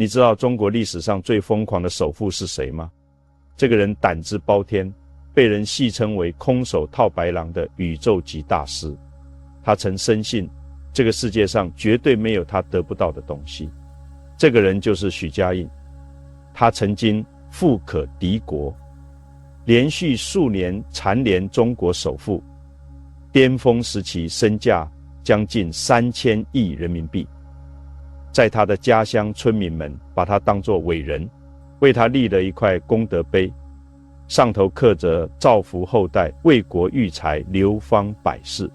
你知道中国历史上最疯狂的首富是谁吗？这个人胆子包天，被人戏称为空手套白狼的宇宙级大师。他曾深信这个世界上绝对没有他得不到的东西。这个人就是许家印。他曾经富可敌国，连续数年蝉联中国首富，巅峰时期身价将近3000亿人民币。在他的家乡，村民们把他当作伟人，为他立了一块功德碑，上头刻着造福后代、为国育才、流芳百世。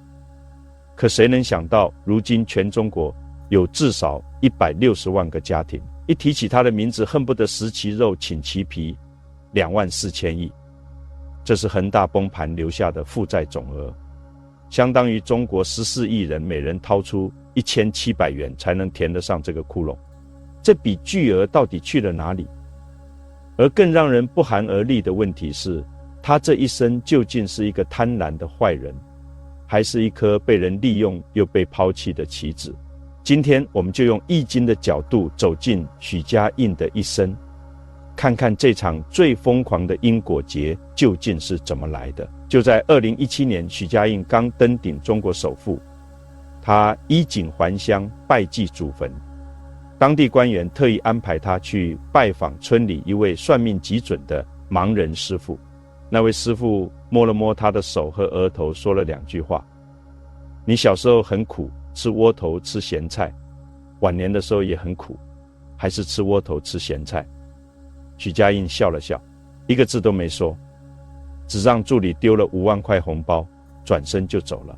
可谁能想到，如今全中国有至少160万个家庭，一提起他的名字，恨不得食其肉寝其皮，24000亿。这是恒大崩盘留下的负债总额，相当于中国14亿人每人掏出1700元才能填得上这个窟窿。这笔巨额到底去了哪里？而更让人不寒而栗的问题是，他这一生究竟是一个贪婪的坏人，还是一颗被人利用又被抛弃的棋子？今天我们就用易经的角度走进许家印的一生，看看这场最疯狂的因果劫究竟是怎么来的。就在2017年，许家印刚登顶中国首富，他衣锦还乡，拜祭祖坟。当地官员特意安排他去拜访村里一位算命极准的盲人师傅。那位师傅摸了摸他的手和额头，说了2句话：你小时候很苦，吃窝头吃咸菜，晚年的时候也很苦，还是吃窝头吃咸菜。许家印笑了笑，一个字都没说，只让助理丢了5万块红包，转身就走了。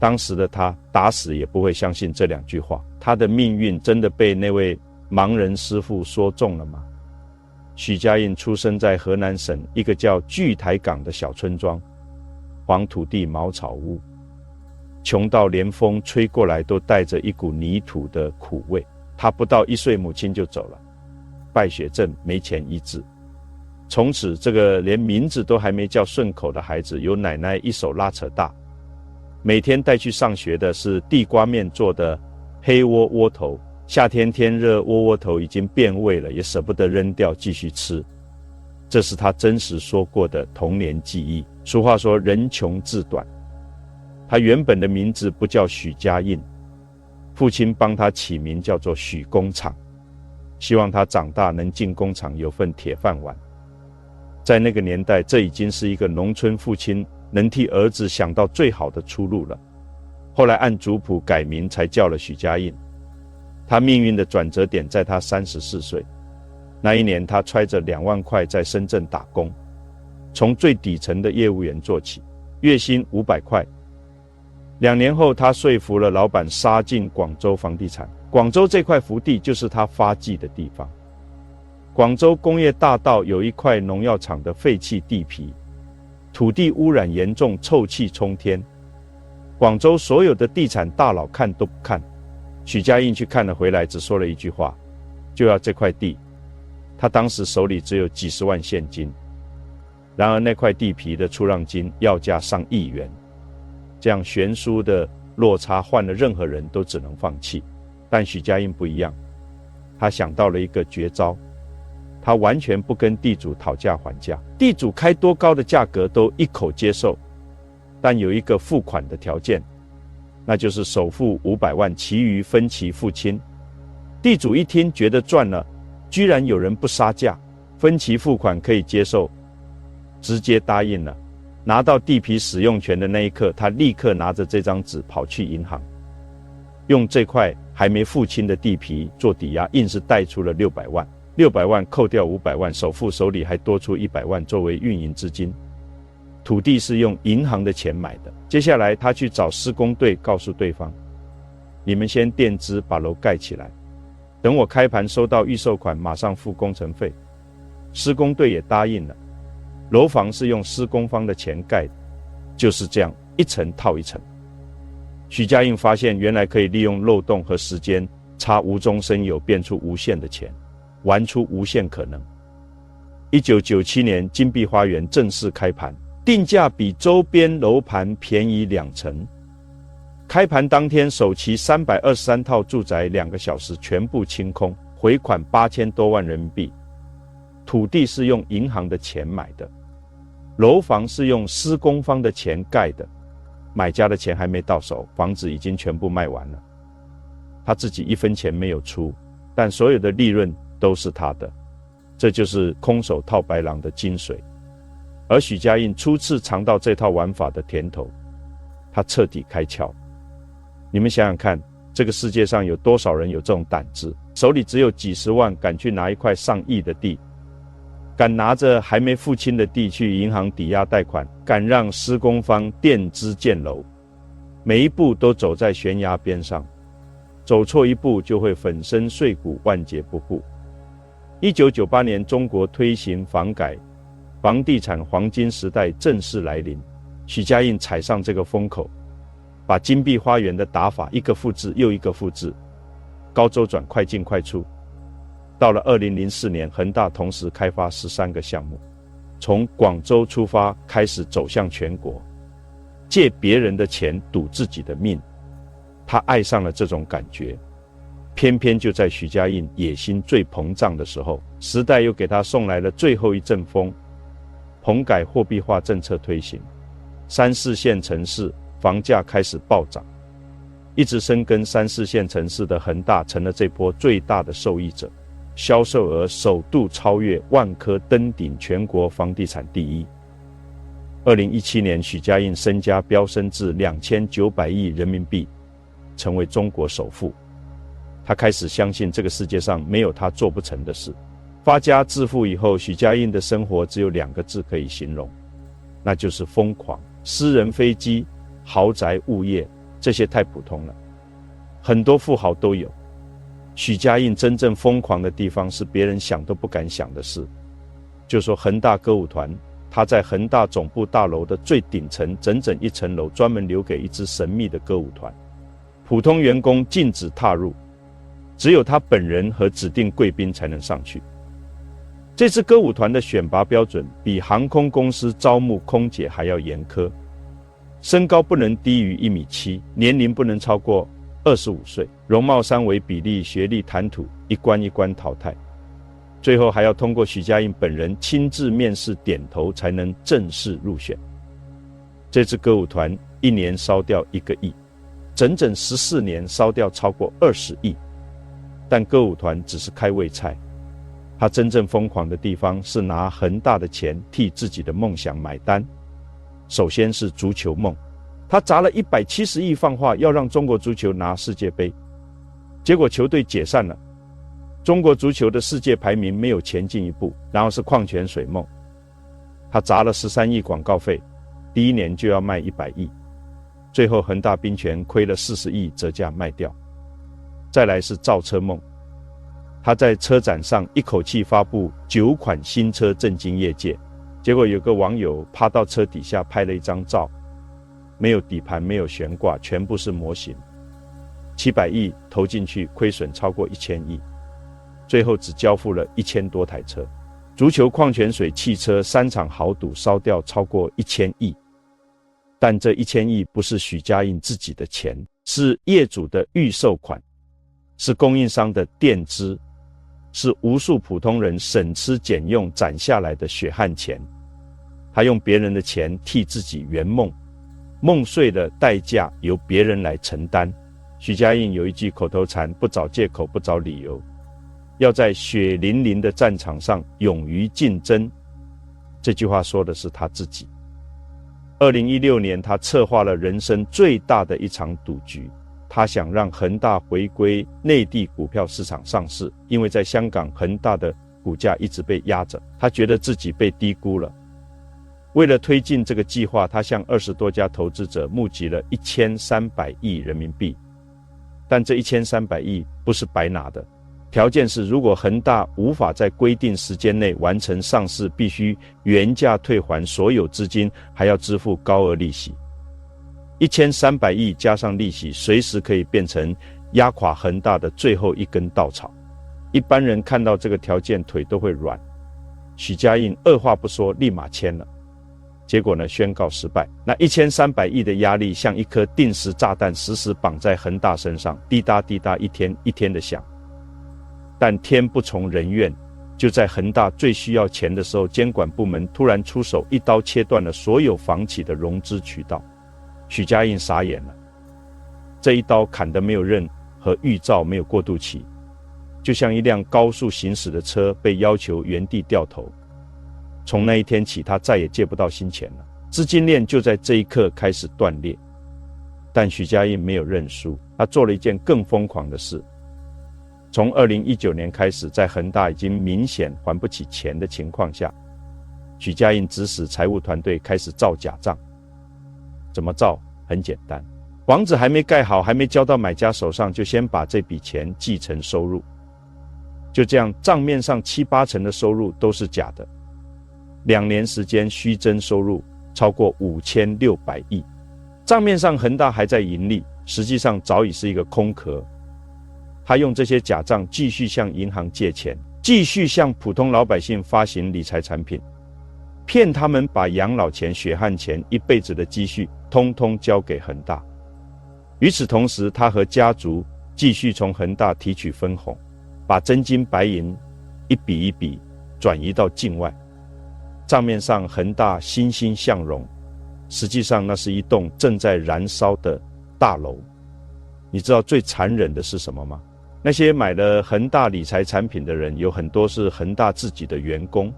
当时的他打死也不会相信这2句话，他的命运真的被那位盲人师傅说中了吗？许家印出生在河南省一个叫巨台港的小村庄，黄土地茅草屋，穷到连风吹过来都带着一股泥土的苦味。他不到1岁，母亲就走了，败血症没钱医治。从此这个连名字都还没叫顺口的孩子，由奶奶一手拉扯大。每天带去上学的是地瓜面做的黑窝头，夏天天热，窝头已经变味了，也舍不得扔掉继续吃。这是他真实说过的童年记忆。俗话说人穷志短，他原本的名字不叫许家印，父亲帮他起名叫做许工厂，希望他长大能进工厂有份铁饭碗。在那个年代，这已经是一个农村父亲能替儿子想到最好的出路了。后来按族谱改名，才叫了许家印。他命运的转折点在他34岁，那一年他揣着2万块在深圳打工，从最底层的业务员做起，月薪500块。2年后，他说服了老板杀进广州房地产。广州这块福地就是他发迹的地方。广州工业大道有一块农药厂的废弃地皮，土地污染严重，臭气冲天。广州所有的地产大佬看都不看，许家印去看了回来，只说了一句话：就要这块地。他当时手里只有几十万现金，然而那块地皮的出让金要价上亿元，这样悬殊的落差换了任何人都只能放弃。但许家印不一样，他想到了一个绝招，他完全不跟地主讨价还价，地主开多高的价格都一口接受，但有一个付款的条件，那就是首付500万，其余分期付清。地主一听觉得赚了，居然有人不杀价，分期付款可以接受，直接答应了。拿到地皮使用权的那一刻，他立刻拿着这张纸跑去银行，用这块还没付清的地皮做抵押，硬是贷出了600万。600万扣掉500万，首付手里还多出100万作为运营资金。土地是用银行的钱买的。接下来他去找施工队，告诉对方，你们先垫资把楼盖起来，等我开盘收到预售款马上付工程费。施工队也答应了，楼房是用施工方的钱盖的。就是这样一层套一层。许家印发现原来可以利用漏洞和时间差无中生有，变出无限的钱，玩出无限可能。1997年金碧花园正式开盘，定价比周边楼盘便宜2成。开盘当天，首期323套住宅2个小时全部清空，回款8000多万人民币，土地是用银行的钱买的，楼房是用施工方的钱盖的，买家的钱还没到手，房子已经全部卖完了。他自己1分钱没有出，但所有的利润都是他的，这就是空手套白狼的精髓。而许家印初次尝到这套玩法的甜头，他彻底开窍。你们想想看，这个世界上有多少人有这种胆子，手里只有几十万，敢去拿一块上亿的地，敢拿着还没付清的地去银行抵押贷款，敢让施工方垫资建楼，每一步都走在悬崖边上，走错一步就会粉身碎骨，万劫不复。1998年中国推行房改，房地产黄金时代正式来临，许家印踩上这个风口，把金碧花园的打法一个复制又一个复制，高周转，快进快出。到了2004年，恒大同时开发13个项目，从广州出发开始走向全国，借别人的钱赌自己的命。他爱上了这种感觉，偏偏就在许家印野心最膨胀的时候，时代又给他送来了最后一阵风。棚改货币化政策推行，3、4线城市房价开始暴涨，一直深耕3、4线城市的恒大成了这波最大的受益者，销售额首度超越万科，登顶全国房地产第一。2017年，许家印身家飙升至2900亿人民币，成为中国首富。他开始相信这个世界上没有他做不成的事。发家致富以后，许家印的生活只有2个字可以形容，那就是疯狂。私人飞机、豪宅、物业，这些太普通了，很多富豪都有。许家印真正疯狂的地方是别人想都不敢想的事。就说恒大歌舞团，他在恒大总部大楼的最顶层，整整1层楼专门留给一支神秘的歌舞团，普通员工禁止踏入，只有他本人和指定贵宾才能上去。这支歌舞团的选拔标准比航空公司招募空姐还要严苛，身高不能低于1.7米，年龄不能超过25岁，容貌三围比例、学历、谈吐一关一关淘汰，最后还要通过许家印本人亲自面试点头才能正式入选。这支歌舞团1年烧掉1个亿，整整14年烧掉超过20亿，但歌舞团只是开胃菜。他真正疯狂的地方是拿恒大的钱替自己的梦想买单。首先是足球梦，他砸了170亿放话要让中国足球拿世界杯，结果球队解散了，中国足球的世界排名没有前进一步。然后是矿泉水梦，他砸了13亿广告费，第1年就要卖100亿，最后恒大冰泉亏了40亿折价卖掉。再来是造车梦，他在车展上一口气发布9款新车震惊业界，结果有个网友趴到车底下拍了一张照，没有底盘，没有悬挂，全部是模型，700亿投进去，亏损超过1000亿，最后只交付了1000多台车。足球、矿泉水、汽车3场豪赌烧掉超过1000亿，但这1000亿不是许家印自己的钱，是业主的预售款，是供应商的垫资，是无数普通人省吃俭用攒下来的血汗钱。他用别人的钱替自己圆梦，梦碎的代价由别人来承担。许家印有一句口头禅，不找借口，不找理由，要在血淋淋的战场上勇于竞争。这句话说的是他自己。2016年，他策划了人生最大的一场赌局，他想让恒大回归内地股票市场上市，因为在香港恒大的股价一直被压着，他觉得自己被低估了。为了推进这个计划，他向20多家投资者募集了1300亿人民币，但这1300亿不是白拿的，条件是如果恒大无法在规定时间内完成上市，必须原价退还所有资金，还要支付高额利息。1300亿加上利息，随时可以变成压垮恒大的最后一根稻草。一般人看到这个条件腿都会软，许家印二话不说立马签了。结果呢，宣告失败。那1300亿的压力像一颗定时炸弹，死死绑在恒大身上，滴答滴答，一天一天的响。但天不从人愿，就在恒大最需要钱的时候，监管部门突然出手，一刀切断了所有房企的融资渠道。许家印傻眼了，这一刀砍得没有任何预兆，没有过渡期，就像一辆高速行驶的车被要求原地掉头。从那一天起，他再也借不到新钱了，资金链就在这一刻开始断裂。但许家印没有认输，他做了一件更疯狂的事。从2019年开始，在恒大已经明显还不起钱的情况下，许家印指使财务团队开始造假账。怎么造？很简单，房子还没盖好，还没交到买家手上，就先把这笔钱继承收入。就这样，账面上7、8成的收入都是假的。2年时间虚增收入超过5600亿，账面上恒大还在盈利，实际上早已是一个空壳。他用这些假账继续向银行借钱，继续向普通老百姓发行理财产品，骗他们把养老钱、血汗钱、一辈子的积蓄通通交给恒大。与此同时，他和家族继续从恒大提取分红，把真金白银一笔一笔转移到境外。账面上恒大欣欣向荣，实际上那是一栋正在燃烧的大楼。你知道最残忍的是什么吗？那些买了恒大理财产品的人，有很多是恒大自己的员工，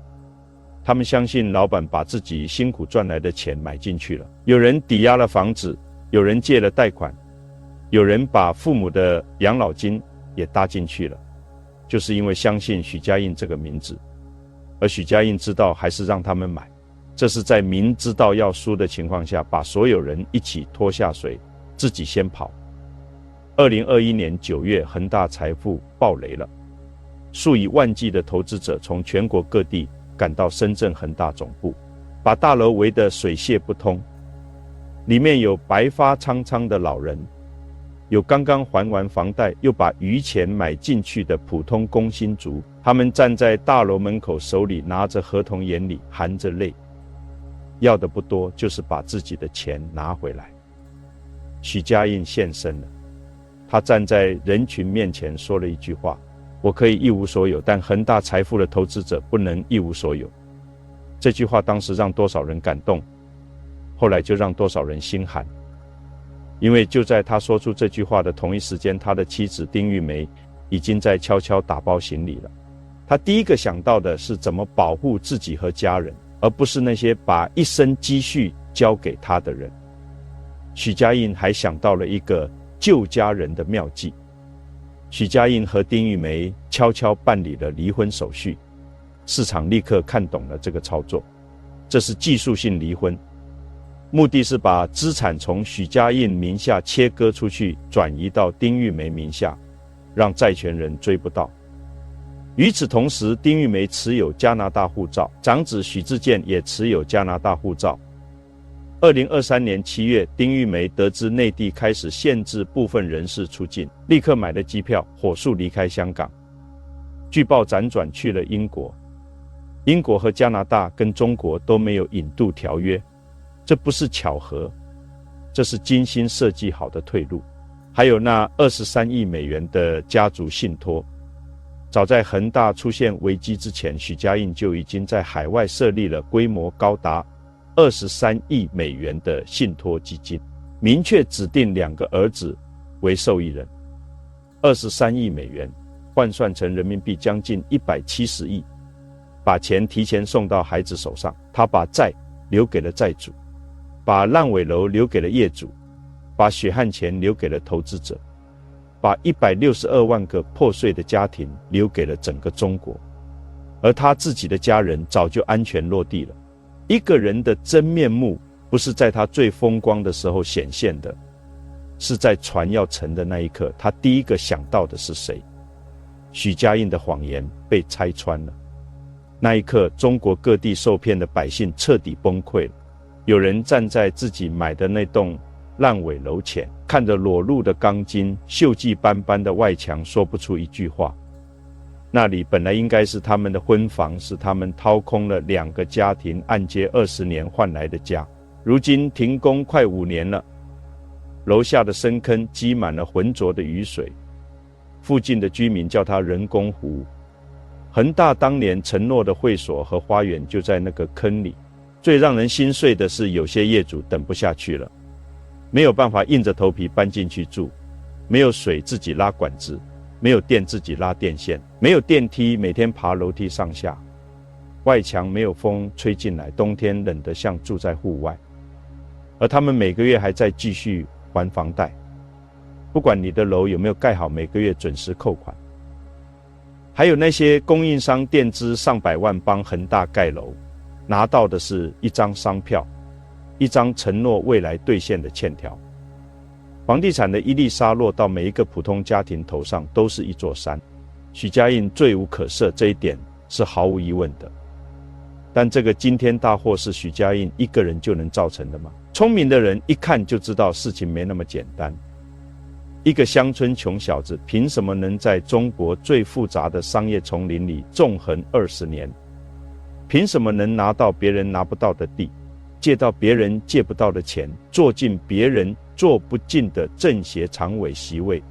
他们相信老板把自己辛苦赚来的钱买进去了。有人抵押了房子，有人借了贷款，有人把父母的养老金也搭进去了，就是因为相信许家印这个名字。而许家印知道还是让他们买，这是在明知道要输的情况下，把所有人一起拖下水，自己先跑。2021年9月，恒大财富爆雷了，数以万计的投资者从全国各地赶到深圳恒大总部，把大楼围得水泄不通。里面有白发苍苍的老人，有刚刚还完房贷又把余钱买进去的普通工薪族，他们站在大楼门口，手里拿着合同，眼里含着泪，要的不多，就是把自己的钱拿回来。许家印现身了，他站在人群面前说了一句话：我可以一无所有，但恒大财富的投资者不能一无所有。这句话当时让多少人感动，后来就让多少人心寒。因为就在他说出这句话的同一时间，他的妻子丁玉梅已经在悄悄打包行李了。他第一个想到的是怎么保护自己和家人，而不是那些把一生积蓄交给他的人。许家印还想到了一个救家人的妙计。许家印和丁玉梅悄悄办理了离婚手续，市场立刻看懂了这个操作，这是技术性离婚，目的是把资产从许家印名下切割出去，转移到丁玉梅名下，让债权人追不到。与此同时，丁玉梅持有加拿大护照，长子许志健也持有加拿大护照。2023年7月，丁玉梅得知内地开始限制部分人士出境，立刻买了机票，火速离开香港。据报辗转去了英国。英国和加拿大跟中国都没有引渡条约，这不是巧合，这是精心设计好的退路。还有那23亿美元的家族信托，早在恒大出现危机之前，许家印就已经在海外设立了规模高达23亿美元的信托基金，明确指定2个儿子为受益人。23亿美元换算成人民币将近170亿，把钱提前送到孩子手上。他把债留给了债主，把烂尾楼留给了业主，把血汗钱留给了投资者，把162万个破碎的家庭留给了整个中国。而他自己的家人早就安全落地了。一个人的真面目不是在他最风光的时候显现的，是在船要沉的那一刻，他第一个想到的是谁？许家印的谎言被拆穿了。那一刻，中国各地受骗的百姓彻底崩溃了。有人站在自己买的那栋烂尾楼前，看着裸露的钢筋、锈迹斑斑的外墙，说不出一句话。那里本来应该是他们的婚房，是他们掏空了2个家庭按揭20年换来的家，如今停工快5年了。楼下的深坑积满了浑浊的雨水，附近的居民叫它人工湖。恒大当年承诺的会所和花园就在那个坑里。最让人心碎的是，有些业主等不下去了，没有办法硬着头皮搬进去住，没有水自己拉管子，没有电自己拉电线，没有电梯每天爬楼梯上下，外墙没有风吹进来，冬天冷得像住在户外。而他们每个月还在继续还房贷，不管你的楼有没有盖好，每个月准时扣款。还有那些供应商垫资上百万帮恒大盖楼，拿到的是一张商票，一张承诺未来兑现的欠条。房地产的一粒沙落到每一个普通家庭头上都是一座山。许家印罪无可赦，这一点是毫无疑问的。但这个惊天大祸是许家印一个人就能造成的吗？聪明的人一看就知道事情没那么简单。一个乡村穷小子凭什么能在中国最复杂的商业丛林里纵横20年？凭什么能拿到别人拿不到的地，借到别人借不到的钱，坐进别人坐不进的政协常委席位？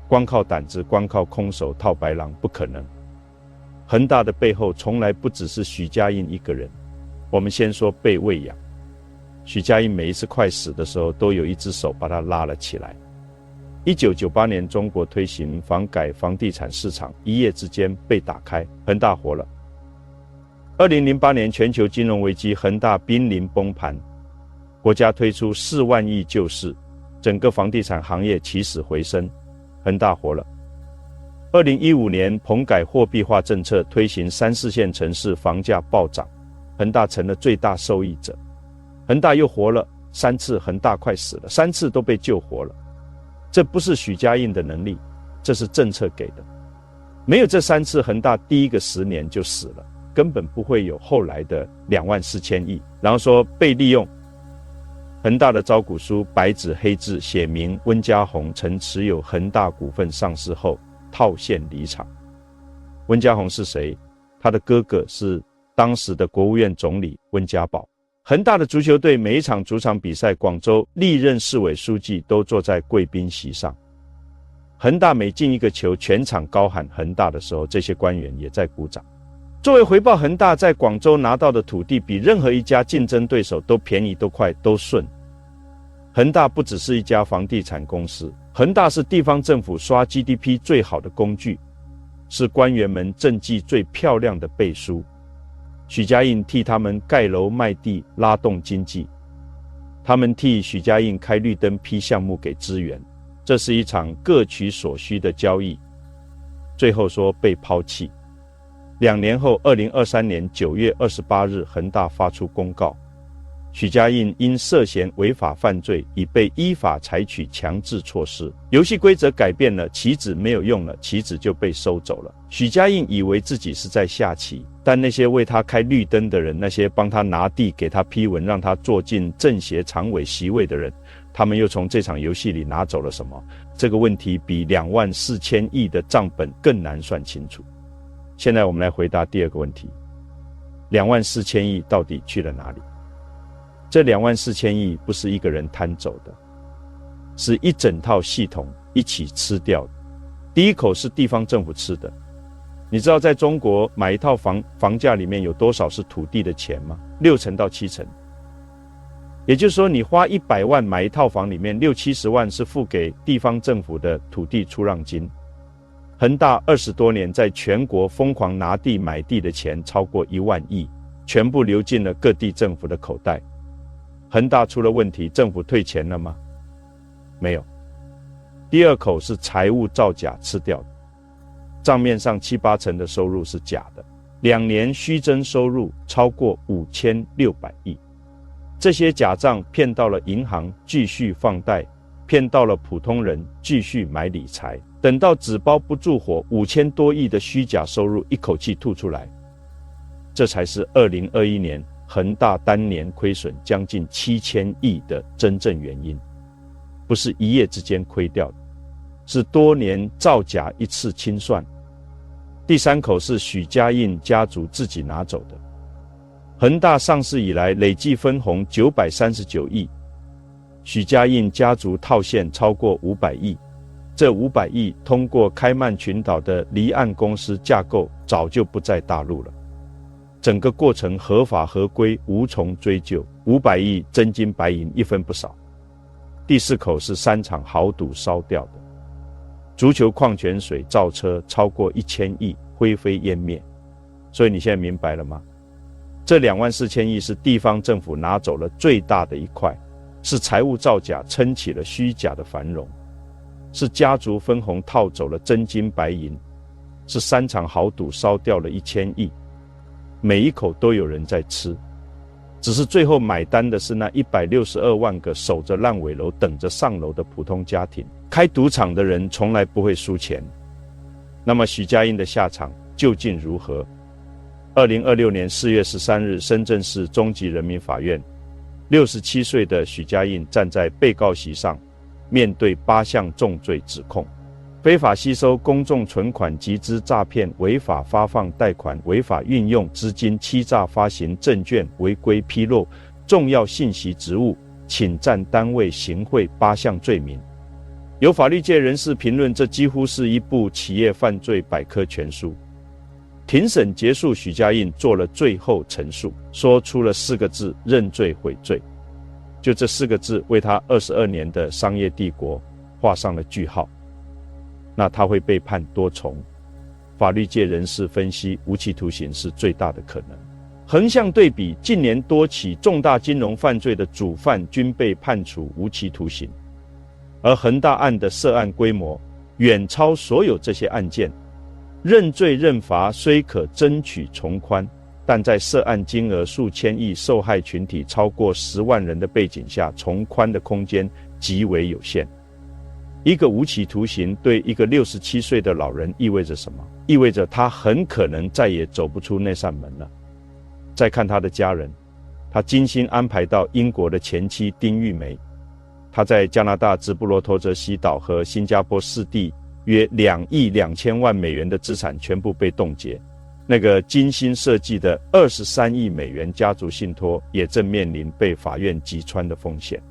光靠胆子，光靠空手套白狼不可能。恒大的背后从来不只是许家印一个人。我们先说被喂养。许家印每一次快死的时候，都有一只手把他拉了起来。1998年，中国推行房改房地产市场，一夜之间被打开，恒大活了。2008年全球金融危机，恒大濒临崩盘，国家推出4万亿救市，整个房地产行业起死回生，恒大活了。2015年棚改货币化政策推行，3、4线城市房价暴涨，恒大成了最大受益者。恒大又活了3次，恒大快死了，3次都被救活了。这不是许家印的能力，这是政策给的。没有这3次，恒大第一个10年就死了，根本不会有后来的2万4千亿。然后说被利用，恒大的招股书白纸黑字写明温家宏曾持有恒大股份上市后套现离场。温家宏是谁？他的哥哥是当时的国务院总理温家宝。恒大的足球队每一场主场比赛，广州历任市委书记都坐在贵宾席上。恒大每进一个球，全场高喊恒大的时候，这些官员也在鼓掌。作为回报，恒大在广州拿到的土地比任何一家竞争对手都便宜、都快、都顺。恒大不只是一家房地产公司，恒大是地方政府刷 GDP 最好的工具，是官员们政绩最漂亮的背书。许家印替他们盖楼卖地，拉动经济，他们替许家印开绿灯批项目给支援，这是一场各取所需的交易。最后说被抛弃。2年后，2023年9月28日，恒大发出公告，许家印因涉嫌违法犯罪，已被依法采取强制措施。游戏规则改变了，棋子没有用了，棋子就被收走了。许家印以为自己是在下棋，但那些为他开绿灯的人，那些帮他拿地、给他批文、让他坐进政协常委席位的人，他们又从这场游戏里拿走了什么？这个问题比2万4千亿的账本更难算清楚。现在我们来回答第二个问题：2万4千亿到底去了哪里？这2万4千亿不是一个人贪走的，是一整套系统一起吃掉的。第一口是地方政府吃的。你知道在中国买一套房价里面有多少是土地的钱吗？6成到7成。也就是说，你花100万买一套房，里面60-70万是付给地方政府的土地出让金。恒大20多年在全国疯狂拿地买地的钱超过1万亿，全部流进了各地政府的口袋。恒大出了问题，政府退钱了吗？没有。第二口是财务造假吃掉的，账面上7-8成的收入是假的，2年虚增收入超过5600亿。这些假账骗到了银行继续放贷，骗到了普通人继续买理财，等到纸包不住火，5000多亿的虚假收入一口气吐出来，这才是2021年恒大单年亏损将近7000亿的真正原因，不是一夜之间亏掉的，是多年造假一次清算。第三口是许家印家族自己拿走的。恒大上市以来累计分红939亿，许家印家族套现超过500亿，这500亿通过开曼群岛的离岸公司架构早就不在大陆了，整个过程合法合规，无从追究，500亿真金白银一分不少。第4口是3场豪赌烧掉的，足球矿泉水造车超过1000亿，灰飞烟灭。所以你现在明白了吗？这24000亿是地方政府拿走了最大的一块，是财务造假撑起了虚假的繁荣，是家族分红套走了真金白银，是3场豪赌烧掉了1000亿，每一口都有人在吃，只是最后买单的是那162万个守着烂尾楼等着上楼的普通家庭。开赌场的人从来不会输钱。那么许家印的下场究竟如何？2026年4月13日，深圳市中级人民法院，67岁的许家印站在被告席上，面对8项重罪指控：非法吸收公众存款、集资诈骗、违法发放贷款、违法运用资金、欺诈发行证券、违规披露重要信息职务、侵占单位行贿8项罪名。有法律界人士评论，这几乎是一部企业犯罪百科全书。庭审结束，许家印做了最后陈述，说出了4个字：认罪悔罪。就这4个字，为他22年的商业帝国画上了句号。那他会被判多重？法律界人士分析，无期徒刑是最大的可能。横向对比，近年多起重大金融犯罪的主犯均被判处无期徒刑，而恒大案的涉案规模远超所有这些案件。认罪认罚虽可争取从宽，但在涉案金额数千亿、受害群体超过10万人的背景下，从宽的空间极为有限。一个无期徒刑对一个67岁的老人意味着什么？意味着他很可能再也走不出那扇门了。再看他的家人，他精心安排到英国的前妻丁玉梅，他在加拿大直布罗陀泽西岛和新加坡4地约2亿2000万美元的资产全部被冻结，那个精心设计的23亿美元家族信托也正面临被法院击穿的风险。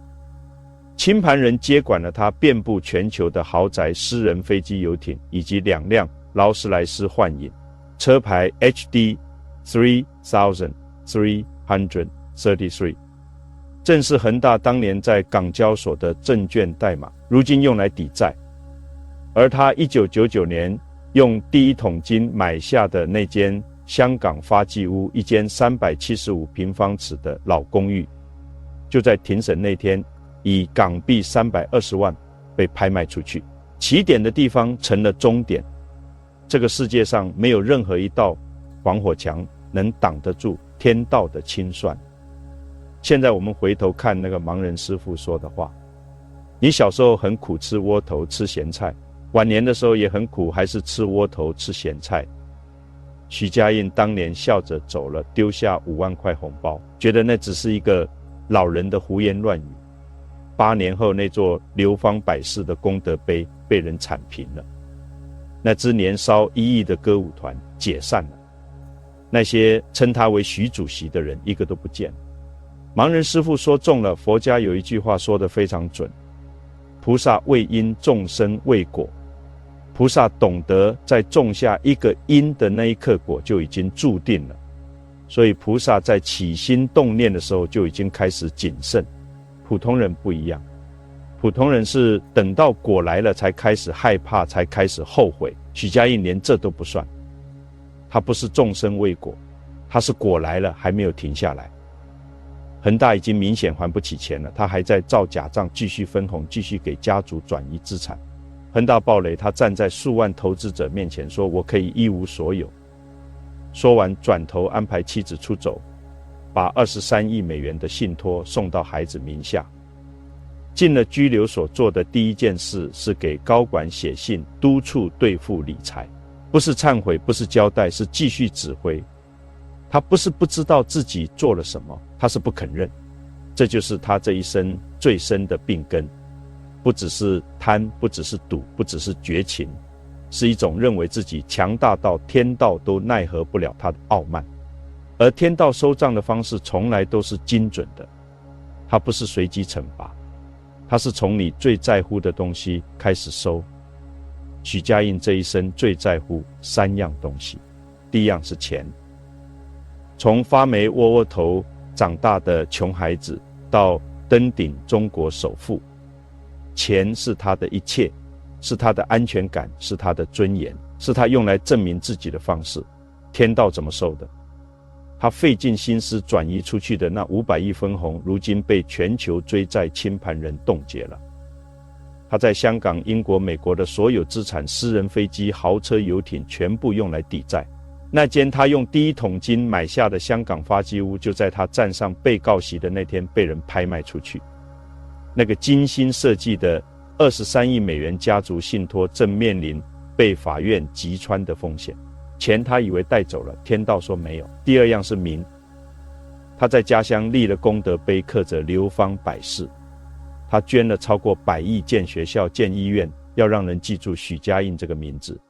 清盘人接管了他遍布全球的豪宅、私人飞机、游艇，以及2辆劳斯莱斯幻影，车牌 HD 3333，正是恒大当年在港交所的证券代码，如今用来抵债。而他1999年用第一桶金买下的那间香港发迹屋，一间375平方尺的老公寓，就在庭审那天以港币320万被拍卖出去。起点的地方成了终点，这个世界上没有任何一道防火墙能挡得住天道的清算。现在我们回头看那个盲人师傅说的话：你小时候很苦吃窝头吃咸菜，晚年的时候也很苦，还是吃窝头吃咸菜。许家印当年笑着走了，丢下5万块红包，觉得那只是一个老人的胡言乱语。8年后，那座流芳百世的功德碑被人铲平了，那支年烧1亿的歌舞团解散了，那些称他为许主席的人一个都不见了。盲人师傅说中了，佛家有一句话说得非常准：菩萨为因，众生为果。菩萨懂得在种下一个因的那一刻，果就已经注定了，所以菩萨在起心动念的时候就已经开始谨慎。普通人不一样，普通人是等到果来了才开始害怕，才开始后悔。许家印连这都不算，他不是众生为果，他是果来了还没有停下来。恒大已经明显还不起钱了，他还在造假账，继续分红，继续给家族转移资产。恒大暴雷，他站在数万投资者面前说：“我可以一无所有。”说完，转头安排妻子出走，把23亿美元的信托送到孩子名下。进了拘留所做的第一件事是给高管写信督促兑付理财，不是忏悔，不是交代，是继续指挥。他不是不知道自己做了什么，他是不肯认。这就是他这一生最深的病根，不只是贪，不只是赌，不只是绝情，是一种认为自己强大到天道都奈何不了他的傲慢。而天道收账的方式从来都是精准的，它不是随机惩罚，它是从你最在乎的东西开始收，许家印这一生最在乎3样东西。第一样是钱。从发霉窝窝头长大的穷孩子到登顶中国首富，钱是他的一切，是他的安全感，是他的尊严，是他用来证明自己的方式。天道怎么收的？他费尽心思转移出去的那500亿分红，如今被全球追债清盘人冻结了。他在香港、英国、美国的所有资产，私人飞机、豪车、游艇，全部用来抵债。那间他用第1桶金买下的香港发迹屋，就在他站上被告席的那天被人拍卖出去。那个精心设计的23亿美元家族信托正面临被法院击穿的风险。钱他以为带走了，天道说没有。第2样是名，他在家乡立了功德碑，刻着流芳百世。他捐了超过100亿建学校、建医院，要让人记住许家印这个名字。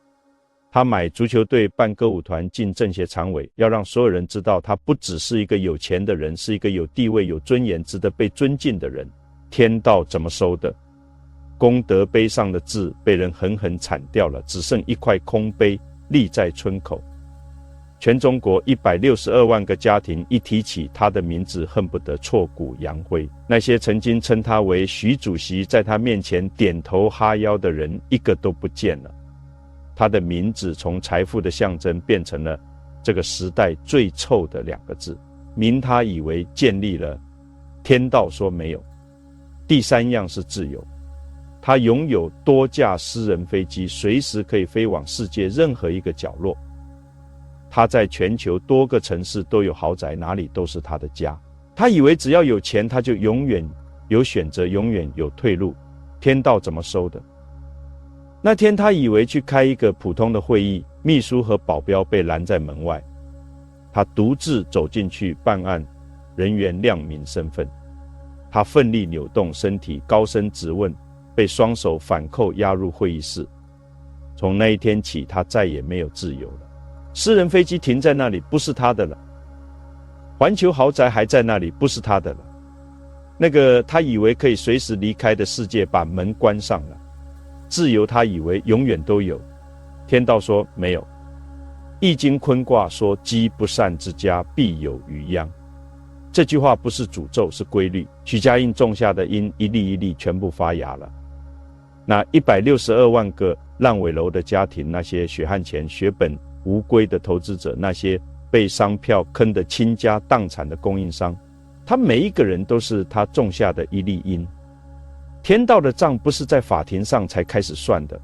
他买足球队、办歌舞团、进政协常委，要让所有人知道他不只是一个有钱的人，是一个有地位、有尊严、值得被尊敬的人。天道怎么收的？功德碑上的字被人狠狠铲掉了，只剩一块空碑立在村口。全中国162万个家庭一提起他的名字，恨不得挫骨扬灰。那些曾经称他为许主席，在他面前点头哈腰的人，一个都不见了。他的名字从财富的象征变成了这个时代最臭的2个字。名他以为建立了，天道说没有。第3样是自由。他拥有多架私人飞机，随时可以飞往世界任何一个角落。他在全球多个城市都有豪宅，哪里都是他的家。他以为只要有钱，他就永远有选择，永远有退路。天道怎么收的？那天他以为去开一个普通的会议，秘书和保镖被拦在门外，他独自走进去办案，人员亮明身份。他奋力扭动身体，高声质问，被双手反扣押入会议室。从那一天起，他再也没有自由了。私人飞机停在那里，不是他的了。环球豪宅还在那里，不是他的了。那个他以为可以随时离开的世界，把门关上了。自由他以为永远都有，天道说没有。易经坤卦说，积不善之家，必有余殃。这句话不是诅咒，是规律。许家印种下的因，一粒一粒全部发芽了。那162万个烂尾楼的家庭，那些血汗钱血本无归的投资者，那些被商票坑得倾家荡产的供应商，他每一个人都是他种下的一粒因。天道的账不是在法庭上才开始算的，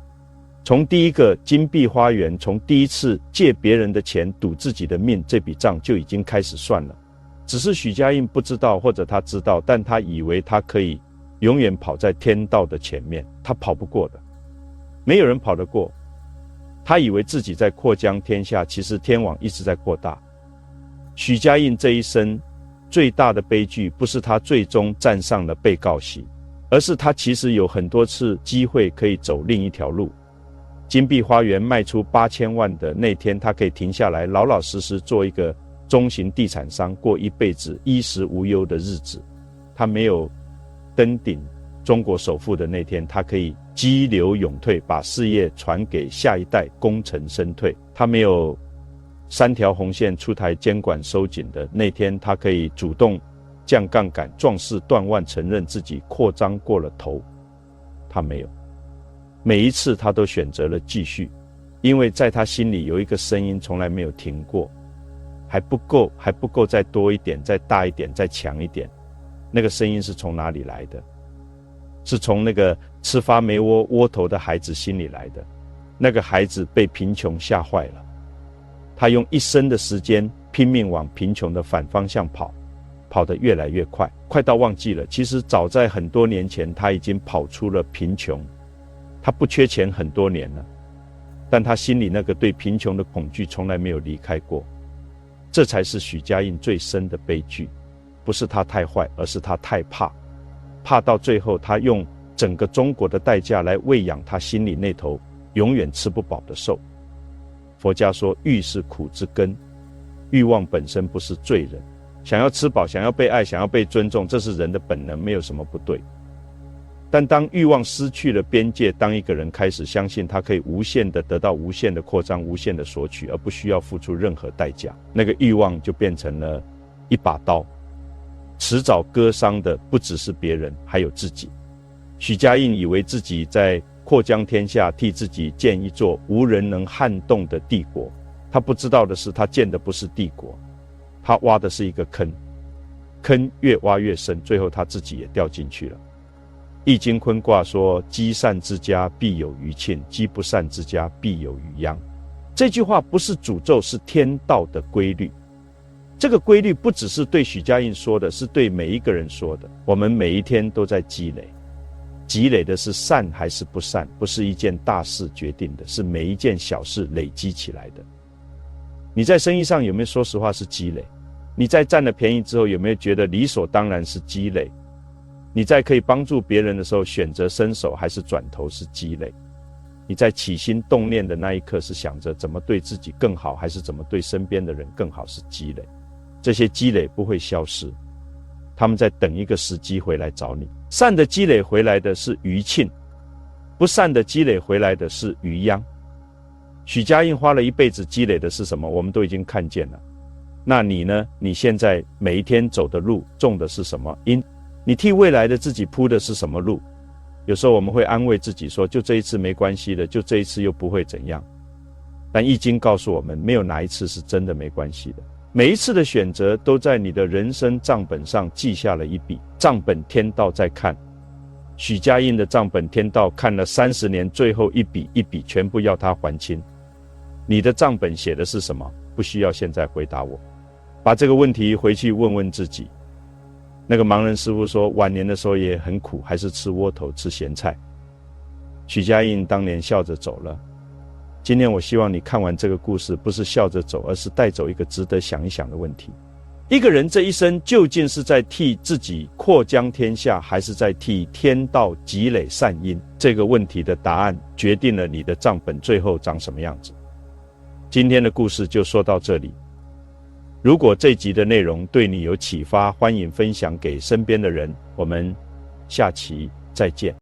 从第一个金碧花园，从第一次借别人的钱赌自己的命，这笔账就已经开始算了。只是许家印不知道，或者他知道，但他以为他可以永远跑在天道的前面，他跑不过的，没有人跑得过。他以为自己在扩江天下，其实天网一直在扩大。许家印这一生最大的悲剧，不是他最终站上了被告席，而是他其实有很多次机会可以走另一条路。金碧花园卖出8000万的那天，他可以停下来，老老实实做一个中型地产商，过一辈子衣食无忧的日子。他没有登顶中国首富的那天，他可以激流勇退，把事业传给下一代，功成身退。他没有3条红线出台监管收紧的那天，他可以主动降杠杆，壮士断腕，承认自己扩张过了头。他没有，每一次他都选择了继续，因为在他心里有一个声音从来没有停过，还不够，还不够，再多一点，再大一点，再强一点。那个声音是从哪里来的？是从那个吃发霉窝头的孩子心里来的。那个孩子被贫穷吓坏了，他用一生的时间拼命往贫穷的反方向跑，跑得越来越快，快到忘记了，其实早在很多年前他已经跑出了贫穷。他不缺钱很多年了，但他心里那个对贫穷的恐惧从来没有离开过。这才是许家印最深的悲剧，不是他太坏，而是他太怕，怕到最后他用整个中国的代价来喂养他心里那头永远吃不饱的兽。佛家说欲是苦之根，欲望本身不是罪人，想要吃饱，想要被爱，想要被尊重，这是人的本能，没有什么不对。但当欲望失去了边界，当一个人开始相信他可以无限的得到无限的扩张、无限的索取，而不需要付出任何代价，那个欲望就变成了一把刀，迟早割伤的不只是别人，还有自己。许家印以为自己在扩疆天下，替自己建一座无人能撼动的帝国，他不知道的是，他建的不是帝国，他挖的是一个坑，坑越挖越深，最后他自己也掉进去了。易经坤卦说，积善之家必有余庆，积不善之家必有余殃。这句话不是诅咒，是天道的规律。这个规律不只是对许家印说的，是对每一个人说的。我们每一天都在积累，积累的是善还是不善，不是一件大事决定的，是每一件小事累积起来的。你在生意上有没有说实话是积累？你在占了便宜之后有没有觉得理所当然是积累？你在可以帮助别人的时候选择伸手还是转头是积累？你在起心动念的那一刻是想着怎么对自己更好，还是怎么对身边的人更好是积累？这些积累不会消失，他们在等一个时机回来找你。善的积累回来的是余庆，不善的积累回来的是余殃。许家印花了一辈子积累的是什么？我们都已经看见了。那你呢？你现在每一天走的路种的是什么因？你替未来的自己铺的是什么路？有时候我们会安慰自己说，就这一次没关系的，就这一次又不会怎样。但易经告诉我们，没有哪一次是真的没关系的。每一次的选择都在你的人生账本上记下了一笔，账本天道在看。许家印的账本天道看了30年，最后一笔一笔全部要他还清。你的账本写的是什么？不需要现在回答我，把这个问题回去问问自己。那个盲人师傅说，晚年的时候也很苦，还是吃窝头吃咸菜。许家印当年笑着走了。今天我希望你看完这个故事，不是笑着走，而是带走一个值得想一想的问题。一个人这一生究竟是在替自己扩疆天下，还是在替天道积累善因？这个问题的答案决定了你的账本最后长什么样子。今天的故事就说到这里。如果这集的内容对你有启发，欢迎分享给身边的人。我们下期再见。